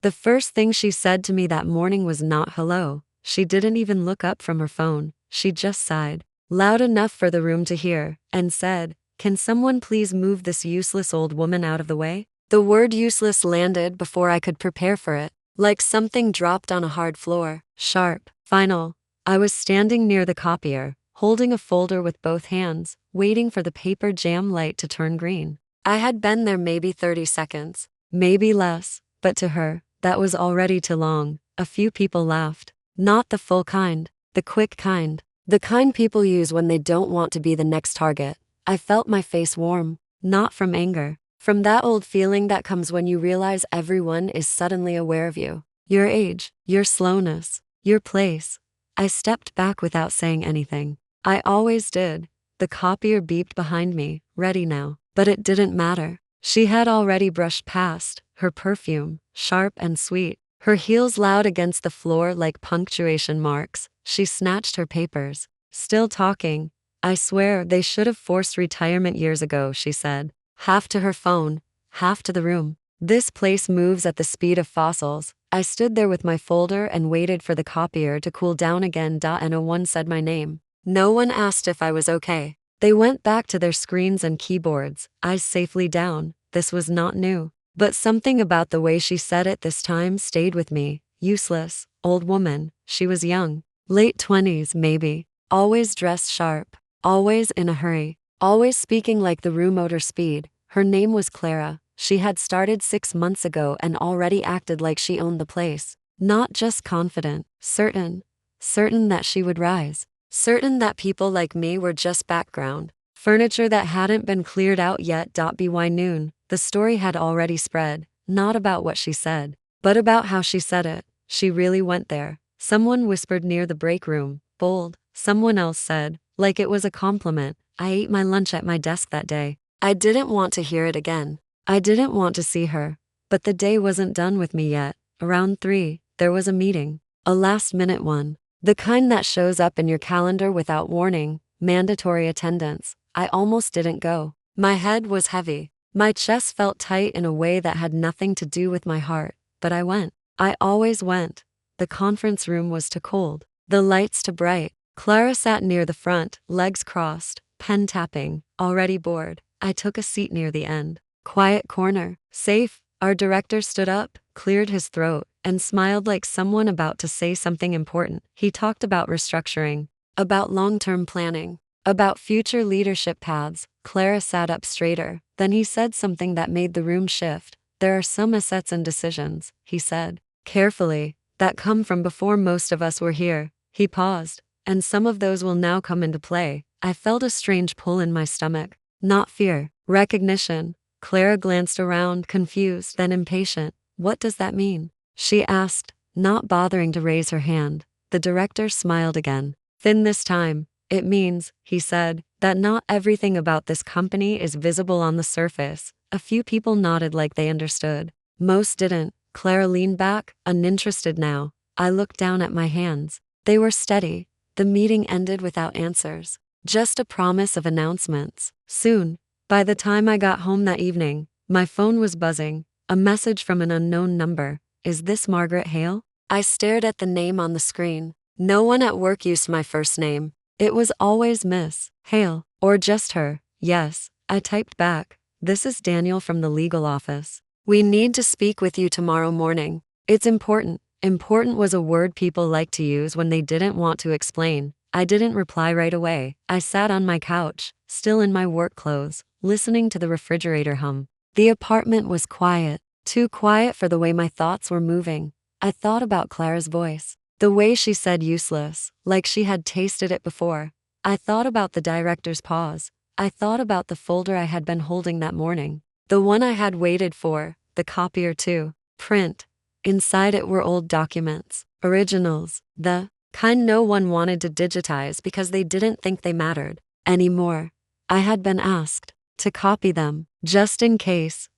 The first thing she said to me that morning was not hello. She didn't even look up from her phone. She just sighed, loud enough for the room to hear, and said, "Can someone please move this useless old woman out of the way?" The word useless landed before I could prepare for it, like something dropped on a hard floor, sharp, final. I was standing near the copier, holding a folder with both hands, waiting for the paper jam light to turn green. I had been there maybe 30 seconds, maybe less, but to her, that was already too long. A few people laughed. Not the full kind, the quick kind. The kind people use when they don't want to be the next target. I felt my face warm, not from anger, from that old feeling that comes when you realize everyone is suddenly aware of you. Your age, your slowness, your place. I stepped back without saying anything. I always did. The copier beeped behind me, ready now. But it didn't matter. She had already brushed past, her perfume, sharp and sweet, her heels loud against the floor like punctuation marks. She snatched her papers. Still talking. "I swear they should have forced retirement years ago," she said. Half to her phone, half to the room. "This place moves at the speed of fossils." I stood there with my folder and waited for the copier to cool down again. No one said my name. No one asked if I was okay. They went back to their screens and keyboards, eyes safely down. This was not new. But something about the way she said it this time stayed with me. Useless, old woman. She was young. Late 20s, maybe. Always dressed sharp. Always in a hurry. Always speaking like the room owed her speed. Her name was Clara. She had started 6 months ago and already acted like she owned the place. Not just confident, certain. Certain that she would rise. Certain that people like me were just background. Furniture that hadn't been cleared out yet. By noon, the story had already spread, not about what she said, but about how she said it. She really went there. Someone whispered near the break room, bold. Someone else said, like it was a compliment, "I ate my lunch at my desk that day." I didn't want to hear it again. I didn't want to see her. But the day wasn't done with me yet. Around 3, there was a meeting. A last-minute one. The kind that shows up in your calendar without warning, mandatory attendance. I almost didn't go. My head was heavy. My chest felt tight in a way that had nothing to do with my heart, but I went. I always went. The conference room was too cold. The lights too bright. Clara sat near the front, legs crossed, pen tapping, already bored. I took a seat near the end. Quiet corner. Safe. Our director stood up, cleared his throat, and smiled like someone about to say something important. He talked about restructuring, about long-term planning, about future leadership paths. Clara sat up straighter. Then he said something that made the room shift. "There are some assets and decisions," he said, carefully, "that come from before most of us were here." He paused. "And some of those will now come into play." I felt a strange pull in my stomach. Not fear, recognition. Clara glanced around, confused, then impatient. "What does that mean?" she asked, not bothering to raise her hand. The director smiled again. "Thin this time. It means," he said, "that not everything about this company is visible on the surface." A few people nodded like they understood. Most didn't. Clara leaned back, uninterested now. I looked down at my hands. They were steady. The meeting ended without answers. Just a promise of announcements. Soon. By the time I got home that evening, my phone was buzzing. A message from an unknown number. "Is this Margaret Hale?" I stared at the name on the screen. No one at work used my first name. It was always Miss Hale, or just her. "Yes," I typed back. "This is Daniel from the legal office. We need to speak with you tomorrow morning. It's important." Important was a word people like to use when they didn't want to explain. I didn't reply right away. I sat on my couch, still in my work clothes, listening to the refrigerator hum. The apartment was quiet, too quiet for the way my thoughts were moving. I thought about Clara's voice, the way she said useless, like she had tasted it before. I thought about the director's pause. I thought about the folder I had been holding that morning. The one I had waited for, the copier too. Print. Inside it were old documents, originals, the kind no one wanted to digitize because they didn't think they mattered anymore. I had been asked to copy them, just in case,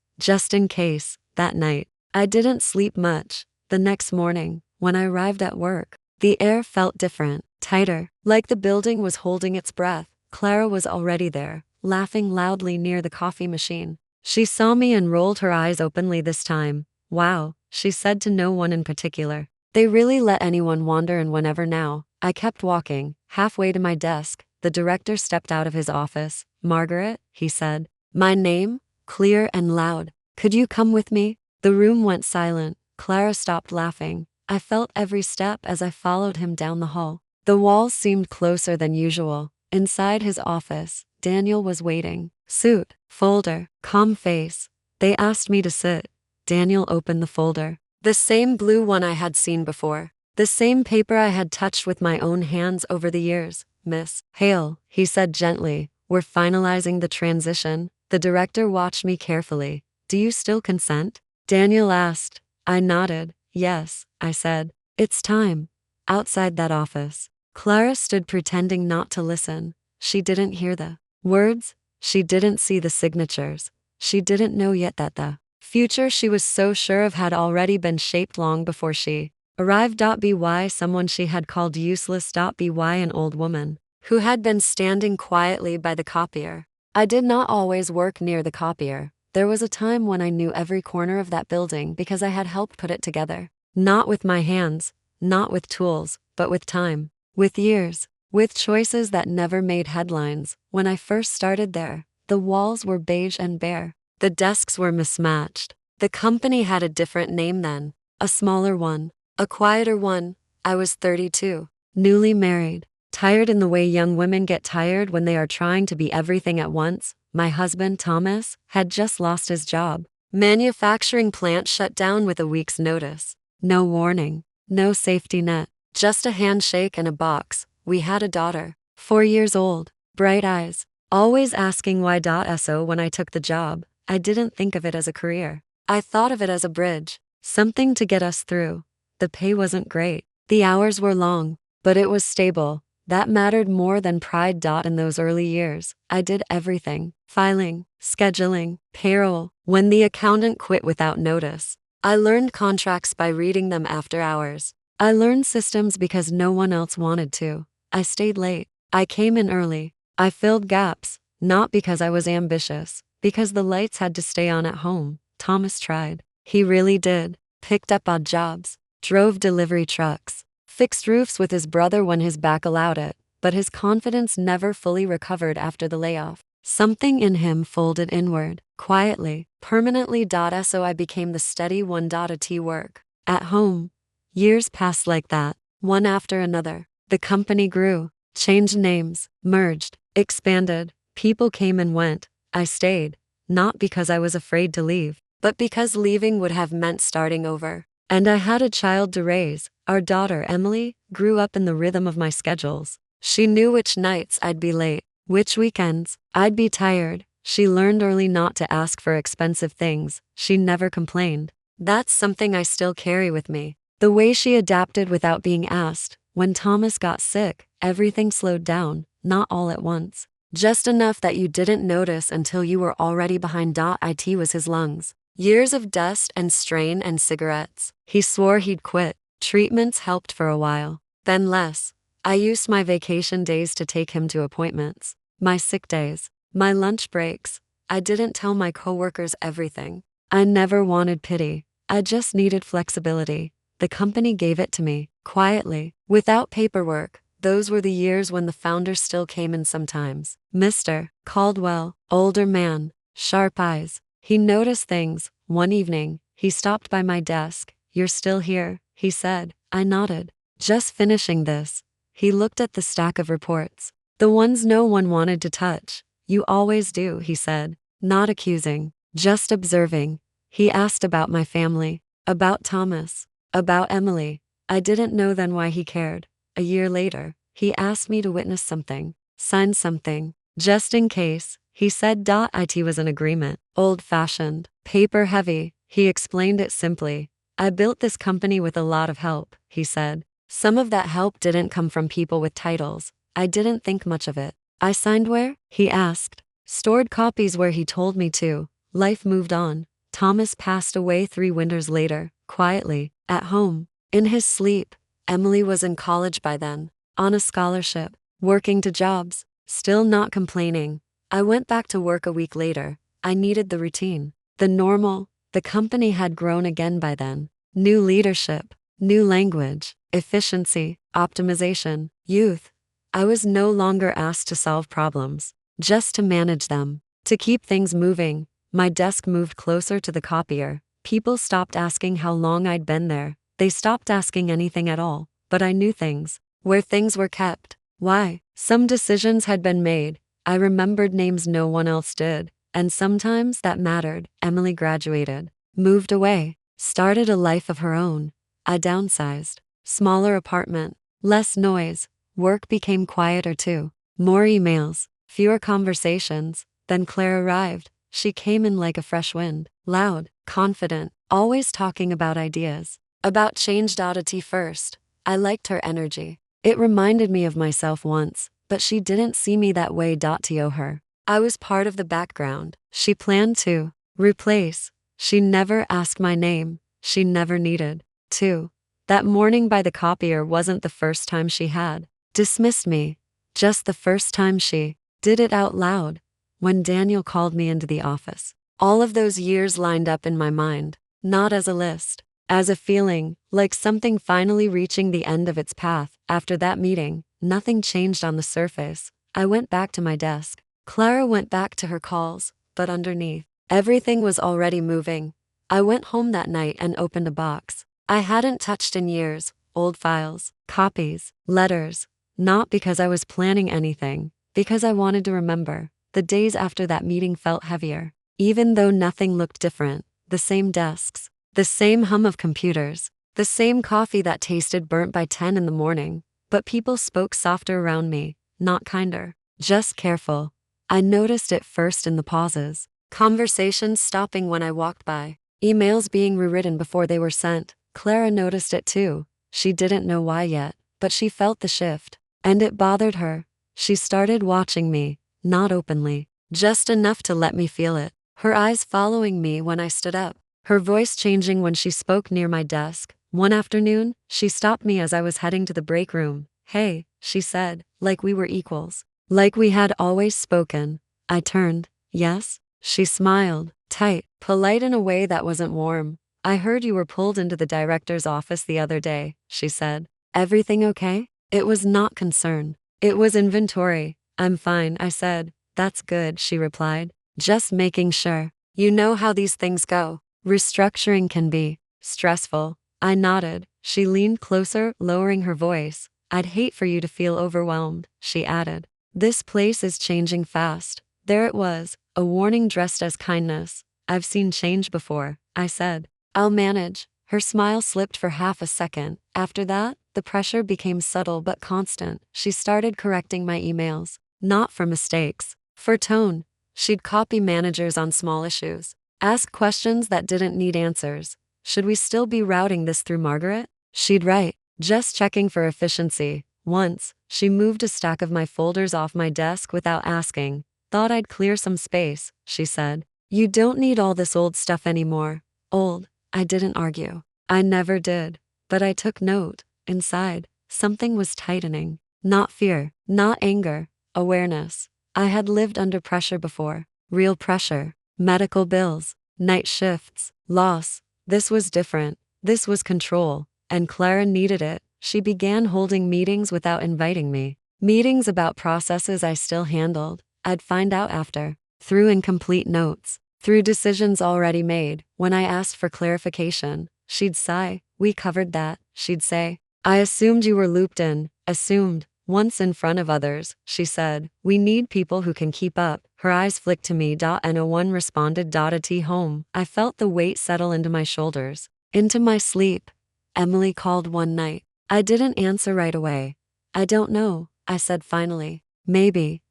that night. I didn't sleep much. The next morning, when I arrived at work, the air felt different, tighter, like the building was holding its breath. Clara was already there, laughing loudly near the coffee machine. She saw me and rolled her eyes openly this time. "Wow," she said to no one in particular. They really let anyone wander in whenever now. I kept walking. Halfway to my desk, the director stepped out of his office. Margaret, he said. My name? Clear and loud. Could you come with me? The room went silent. Clara stopped laughing. I felt every step as I followed him down the hall. The walls seemed closer than usual. Inside his office, Daniel was waiting. Suit, folder, calm face. They asked me to sit. Daniel opened the folder. The same blue one I had seen before. The same paper I had touched with my own hands over the years. Miss Hale, he said gently, we're finalizing the transition. The director watched me carefully. Do you still consent? Daniel asked. I nodded. Yes, I said. It's time. Outside that office, Clara stood pretending not to listen. She didn't hear the words. She didn't see the signatures. She didn't know yet that the future she was so sure of had already been shaped long before she arrived. By someone she had called useless. By an old woman who had been standing quietly by the copier. I did not always work near the copier. There was a time when I knew every corner of that building because I had helped put it together. Not with my hands, not with tools, but with time, with years, with choices that never made headlines. When I first started there, the walls were beige and bare. The desks were mismatched. The company had a different name then, a smaller one, a quieter one. I was 32, newly married, tired in the way young women get tired when they are trying to be everything at once. My husband, Thomas, had just lost his job. Manufacturing plant shut down with a week's notice. No warning, no safety net, just a handshake and a box. We had a daughter, 4 years old, bright eyes, always asking why. So when I took the job, I didn't think of it as a career. I thought of it as a bridge, something to get us through. The pay wasn't great. The hours were long, but it was stable. That mattered more than pride. In those early years, I did everything. Filing, scheduling, payroll. When the accountant quit without notice, I learned contracts by reading them after hours. I learned systems because no one else wanted to. I stayed late. I came in early. I filled gaps, not because I was ambitious, because the lights had to stay on at home. Thomas tried. He really did. Picked up odd jobs, drove delivery trucks, fixed roofs with his brother when his back allowed it, but his confidence never fully recovered after the layoff. Something in him folded inward, quietly, permanently. So I became the steady one. At work, at home. Years passed like that, one after another. The company grew, changed names, merged, expanded. People came and went. I stayed, not because I was afraid to leave, but because leaving would have meant starting over. And I had a child to raise. Our daughter, Emily, grew up in the rhythm of my schedules. She knew which nights I'd be late, which weekends I'd be tired. She learned early not to ask for expensive things. She never complained. That's something I still carry with me. The way she adapted without being asked. When Thomas got sick, everything slowed down, not all at once. Just enough that you didn't notice until you were already behind. It was his lungs. Years of dust and strain and cigarettes. He swore he'd quit. Treatments helped for a while, then less. I used my vacation days to take him to appointments, my sick days, my lunch breaks. I didn't tell my coworkers everything. I never wanted pity. I just needed flexibility. The company gave it to me, quietly, without paperwork. Those were the years when the founder still came in sometimes. Mr. Caldwell, older man, sharp eyes. He noticed things. One evening, he stopped by my desk. You're still here, he said. I nodded. Just finishing this. He looked at the stack of reports, the ones no one wanted to touch. You always do, he said, not accusing, just observing. He asked about my family, about Thomas, about Emily. I didn't know then why he cared. A year later, he asked me to witness something, sign something, just in case. He said. It was an agreement, old-fashioned, paper-heavy. He explained it simply. I built this company with a lot of help, he said. Some of that help didn't come from people with titles. I didn't think much of it. I signed where? He asked. Stored copies where he told me to. Life moved on. Thomas passed away 3 winters later, quietly, at home, in his sleep. Emily was in college by then, on a scholarship, working 2 jobs, still not complaining. I went back to work a week later. I needed the routine, the normal. The company had grown again by then. New leadership, new language, efficiency, optimization, youth. I was no longer asked to solve problems, just to manage them. To keep things moving, my desk moved closer to the copier. People stopped asking how long I'd been there. They stopped asking anything at all, but I knew things. Where things were kept. Why? Some decisions had been made. I remembered names no one else did. And sometimes that mattered. Emily graduated, moved away, started a life of her own. I downsized. Smaller apartment, less noise. Work became quieter too. More emails, fewer conversations. Then Claire arrived. She came in like a fresh wind, loud, confident, always talking about ideas, about change. T first. I liked her energy. It reminded me of myself once, but she didn't see me that way. To her, I was part of the background. She planned to replace. She never asked my name. She never needed to. That morning by the copier wasn't the first time she had dismissed me, just the first time she did it out loud. When Daniel called me into the office, all of those years lined up in my mind, not as a list, as a feeling, like something finally reaching the end of its path. After that meeting, nothing changed on the surface. I went back to my desk. Clara went back to her calls, but underneath, everything was already moving. I went home that night and opened a box I hadn't touched in years, old files, copies, letters. Not because I was planning anything, because I wanted to remember. The days after that meeting felt heavier, even though nothing looked different. The same desks, the same hum of computers, the same coffee that tasted burnt by 10 in the morning. But people spoke softer around me, not kinder, just careful. I noticed it first in the pauses. Conversations stopping when I walked by. Emails being rewritten before they were sent. Clara noticed it too. She didn't know why yet, but she felt the shift. And it bothered her. She started watching me, not openly, just enough to let me feel it. Her eyes following me when I stood up. Her voice changing when she spoke near my desk. One afternoon, she stopped me as I was heading to the break room. "Hey," she said, like we were equals. Like we had always spoken. I turned. "Yes?" She smiled, tight, polite in a way that wasn't warm. "I heard you were pulled into the director's office the other day," she said. "Everything okay?" It was not concern. It was inventory. "I'm fine," I said. "That's good," she replied. "Just making sure. You know how these things go. Restructuring can be stressful." I nodded. She leaned closer, lowering her voice. "I'd hate for you to feel overwhelmed," she added. "This place is changing fast." There it was, a warning dressed as kindness. "I've seen change before," I said. "I'll manage." Her smile slipped for half a second. After that, the pressure became subtle but constant. She started correcting my emails. Not for mistakes, for tone. She'd copy managers on small issues, ask questions that didn't need answers. "Should we still be routing this through Margaret?" She'd write, "Just checking for efficiency." Once, she moved a stack of my folders off my desk without asking. "Thought I'd clear some space," she said. "You don't need all this old stuff anymore." Old. I didn't argue. I never did. But I took note. Inside, something was tightening. Not fear, not anger, awareness. I had lived under pressure before. Real pressure. Medical bills, night shifts, loss. This was different. This was control. And Clara needed it. She began holding meetings without inviting me. Meetings about processes I still handled. I'd find out after. Through incomplete notes. Through decisions already made. When I asked for clarification, she'd sigh. "We covered that," she'd say. "I assumed you were looped in." Assumed. Once in front of others, she said, "We need people who can keep up." Her eyes flicked to me. No one responded. At home, I felt the weight settle into my shoulders, into my sleep. Emily called one night. I didn't answer right away. "I don't know," I said finally. "Maybe.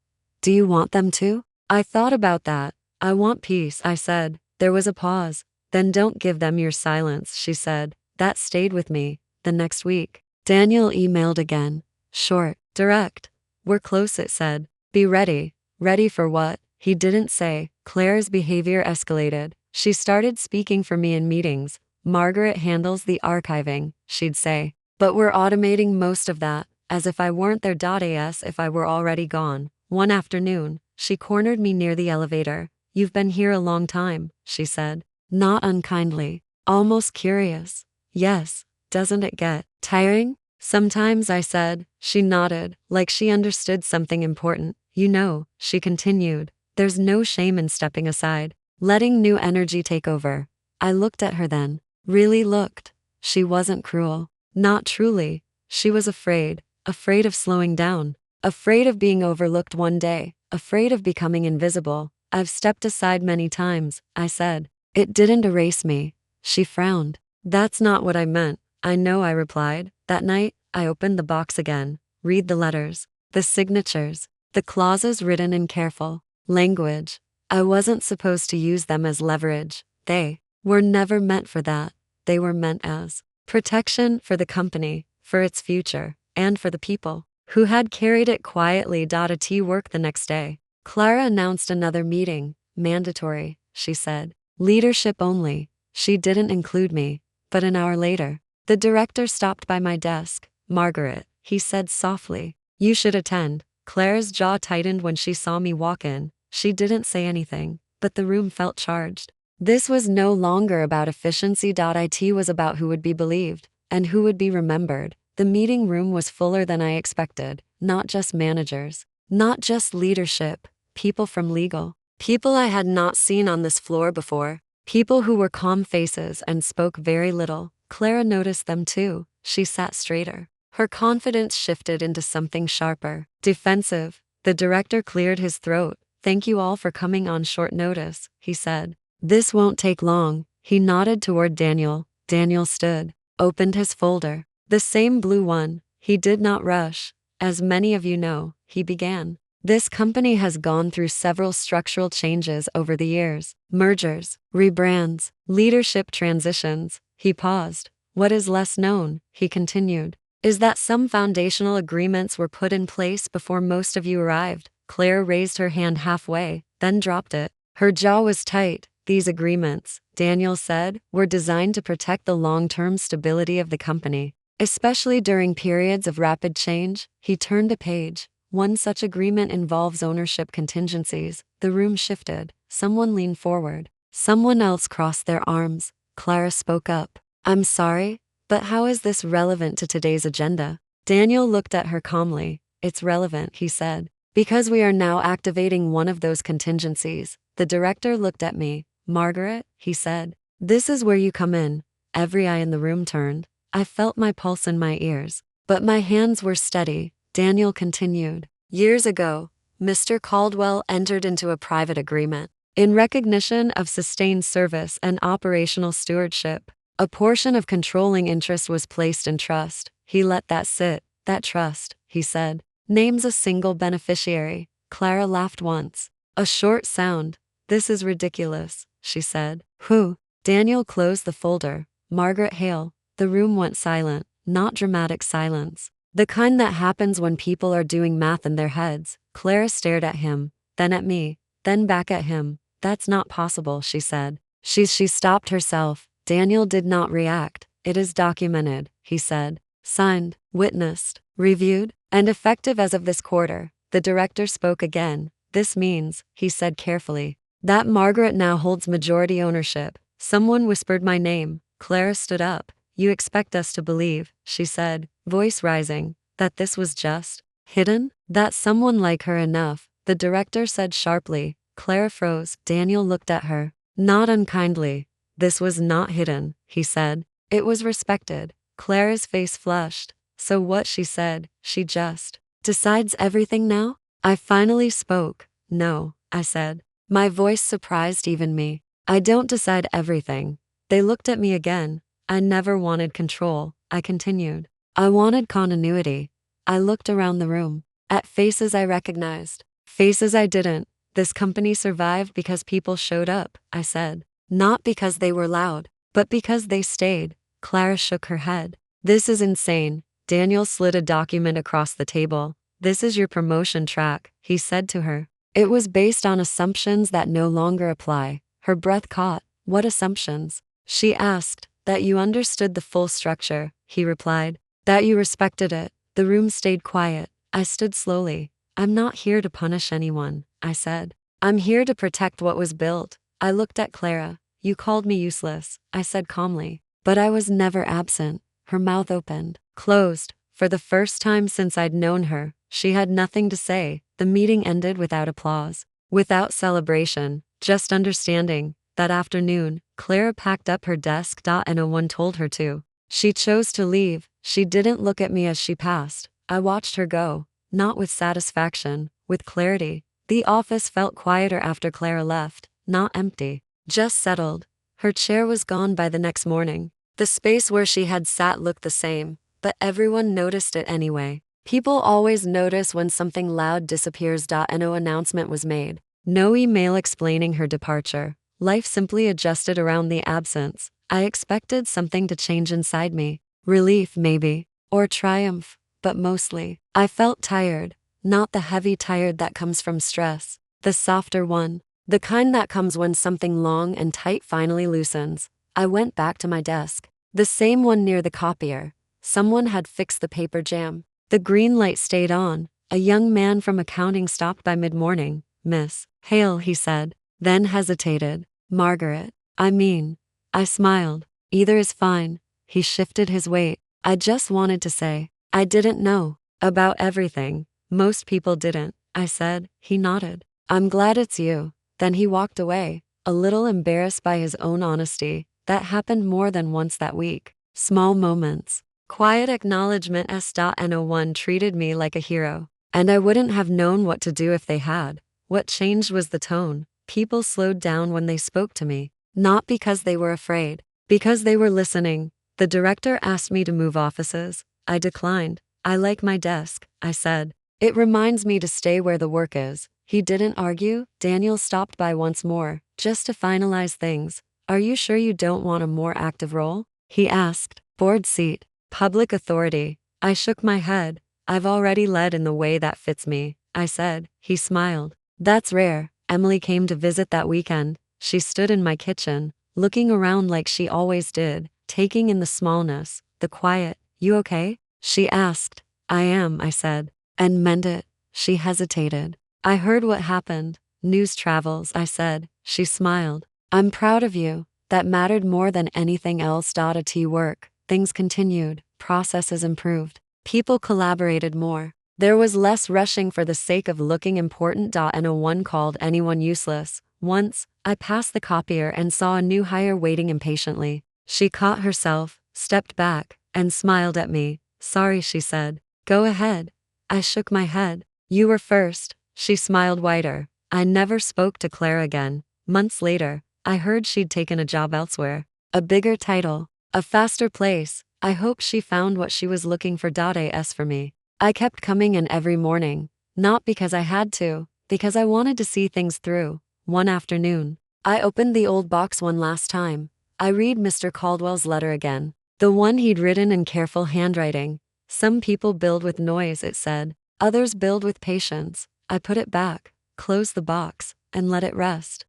Do you want them to?" I thought about that. "I want peace," I said. There was a pause. "Then don't give them your silence," she said. That stayed with me. The next week, Daniel emailed again. Short, direct. "We're close," it said. "Be ready." Ready for what? He didn't say. Claire's behavior escalated. She started speaking for me in meetings. "Margaret handles the archiving," she'd say. "But we're automating most of that," as if I weren't there. As if I were already gone. One afternoon, she cornered me near the elevator. "You've been here a long time," she said. Not unkindly. Almost curious. Yes, doesn't it get tiring? Sometimes, I said. She nodded, like she understood something important. You know, she continued, there's no shame in stepping aside, letting new energy take over. I looked at her then. Really looked. She wasn't cruel. Not truly. She was afraid. Afraid of slowing down. Afraid of being overlooked one day. Afraid of becoming invisible. I've stepped aside many times, I said. It didn't erase me. She frowned. That's not what I meant. I know, I replied. That night, I opened the box again. Read the letters. The signatures. The clauses written in careful language. I wasn't supposed to use them as leverage. They were never meant for that. They were meant as protection for the company, for its future, and for the people who had carried it quietly. At work the next day, Clara announced another meeting. Mandatory, she said. Leadership only. She didn't include me. But an hour later, the director stopped by my desk. Margaret, he said softly, you should attend. Claire's jaw tightened when she saw me walk in. She didn't say anything, but the room felt charged. This was no longer about efficiency. It was about who would be believed and who would be remembered. The meeting room was fuller than I expected. Not just managers, not just leadership, people from legal, people I had not seen on this floor before, people who were calm faces and spoke very little. Clara noticed them too. She sat straighter. Her confidence shifted into something sharper, defensive. The director cleared his throat. Thank you all for coming on short notice, he said. This won't take long. He nodded toward Daniel. Daniel stood, opened his folder. The same blue one. He did not rush. As many of you know, he began. This company has gone through several structural changes over the years. Mergers, rebrands, leadership transitions. He paused. What is less known, he continued, is that some foundational agreements were put in place before most of you arrived. Claire raised her hand halfway, then dropped it. Her jaw was tight. These agreements, Daniel said, were designed to protect the long-term stability of the company, especially during periods of rapid change. He turned a page. One such agreement involves ownership contingencies. The room shifted. Someone leaned forward. Someone else crossed their arms. Clara spoke up. I'm sorry, but how is this relevant to today's agenda? Daniel looked at her calmly. It's relevant, he said, because we are now activating one of those contingencies. The director looked at me. Margaret, he said, this is where you come in. Every eye in the room turned. I felt my pulse in my ears, but my hands were steady. Daniel continued. Years ago, Mr. Caldwell entered into a private agreement. In recognition of sustained service and operational stewardship, a portion of controlling interest was placed in trust. He let that sit. That trust, he said, names a single beneficiary. Clara laughed once. A short sound. This is ridiculous, she said. Who? Daniel closed the folder. Margaret Hale. The room went silent. Not dramatic silence. The kind that happens when people are doing math in their heads. Clara stared at him, then at me, then back at him. That's not possible, she said. She stopped herself. Daniel did not react. It is documented, he said. Signed, witnessed, reviewed, and effective as of this quarter. The director spoke again. This means, he said carefully, that Margaret now holds majority ownership. Someone whispered my name. Clara stood up. You expect us to believe, she said, voice rising, that this was just hidden? That someone like her enough, the director said sharply. Clara froze. Daniel looked at her. Not unkindly. This was not hidden, he said. It was respected. Clara's face flushed. So what, she said, she just decides everything now? I finally spoke. No, I said. My voice surprised even me. I don't decide everything. They looked at me again. I never wanted control, I continued. I wanted continuity. I looked around the room, at faces I recognized, faces I didn't. This company survived because people showed up, I said. Not because they were loud, but because they stayed. Clara shook her head. This is insane. Daniel slid a document across the table. This is your promotion track, he said to her. It was based on assumptions that no longer apply. Her breath caught. What assumptions? She asked. That you understood the full structure, he replied. That you respected it. The room stayed quiet. I stood slowly. I'm not here to punish anyone, I said. I'm here to protect what was built. I looked at Clara. You called me useless, I said calmly. But I was never absent. Her mouth opened, closed. For the first time since I'd known her, she had nothing to say. The meeting ended without applause, without celebration, just understanding. That afternoon, Clara packed up her desk, and no one told her to. She chose to leave. She didn't look at me as she passed. I watched her go, not with satisfaction, with clarity. The office felt quieter after Clara left, not empty, just settled. Her chair was gone by the next morning. The space where she had sat looked the same, but everyone noticed it anyway. People always notice when something loud disappears. No announcement was made. No email explaining her departure. Life simply adjusted around the absence. I expected something to change inside me. Relief, maybe. Or triumph. But mostly, I felt tired. Not the heavy tired that comes from stress. The softer one. The kind that comes when something long and tight finally loosens. I went back to my desk. The same one near the copier. Someone had fixed the paper jam. The green light stayed on. A young man from accounting stopped by mid-morning. "Miss Hale," he said, then hesitated. "Margaret, I smiled. "Either is fine." He shifted his weight. I just wanted to say, I didn't know about everything. Most people didn't, I said. He nodded. "I'm glad it's you." Then he walked away, a little embarrassed by his own honesty. That happened more than once that week. Small moments. Quiet acknowledgement. No one treated me like a hero. And I wouldn't have known what to do if they had. What changed was the tone. People slowed down when they spoke to me. Not because they were afraid. Because they were listening. The director asked me to move offices. I declined. "I like my desk," I said. "It reminds me to stay where the work is." He didn't argue. Daniel stopped by once more, just to finalize things. "Are you sure you don't want a more active role?" he asked. "Board seat. Public authority." I shook my head. "I've already led in the way that fits me," I said. He smiled. "That's rare." Emily came to visit that weekend. She stood in my kitchen, looking around like she always did, taking in the smallness, the quiet. "You okay?" she asked. "I am," I said. "And mend it." She hesitated. "I heard what happened." "News travels," I said. She smiled. "I'm proud of you." That mattered more than anything else. At work, things continued, processes improved, people collaborated more. There was less rushing for the sake of looking important. No one called anyone useless. Once, I passed the copier and saw a new hire waiting impatiently. She caught herself, stepped back, and smiled at me. "Sorry," she said. "Go ahead." I shook my head. "You were first." She smiled wider. I never spoke to Claire again. Months later, I heard she'd taken a job elsewhere. A bigger title. A faster place. I hoped she found what she was looking for. As for me, I kept coming in every morning. Not because I had to, because I wanted to see things through. One afternoon, I opened the old box one last time. I read Mr. Caldwell's letter again. The one he'd written in careful handwriting. "Some people build with noise," it said. "Others build with patience." I put it back, closed the box, and let it rest.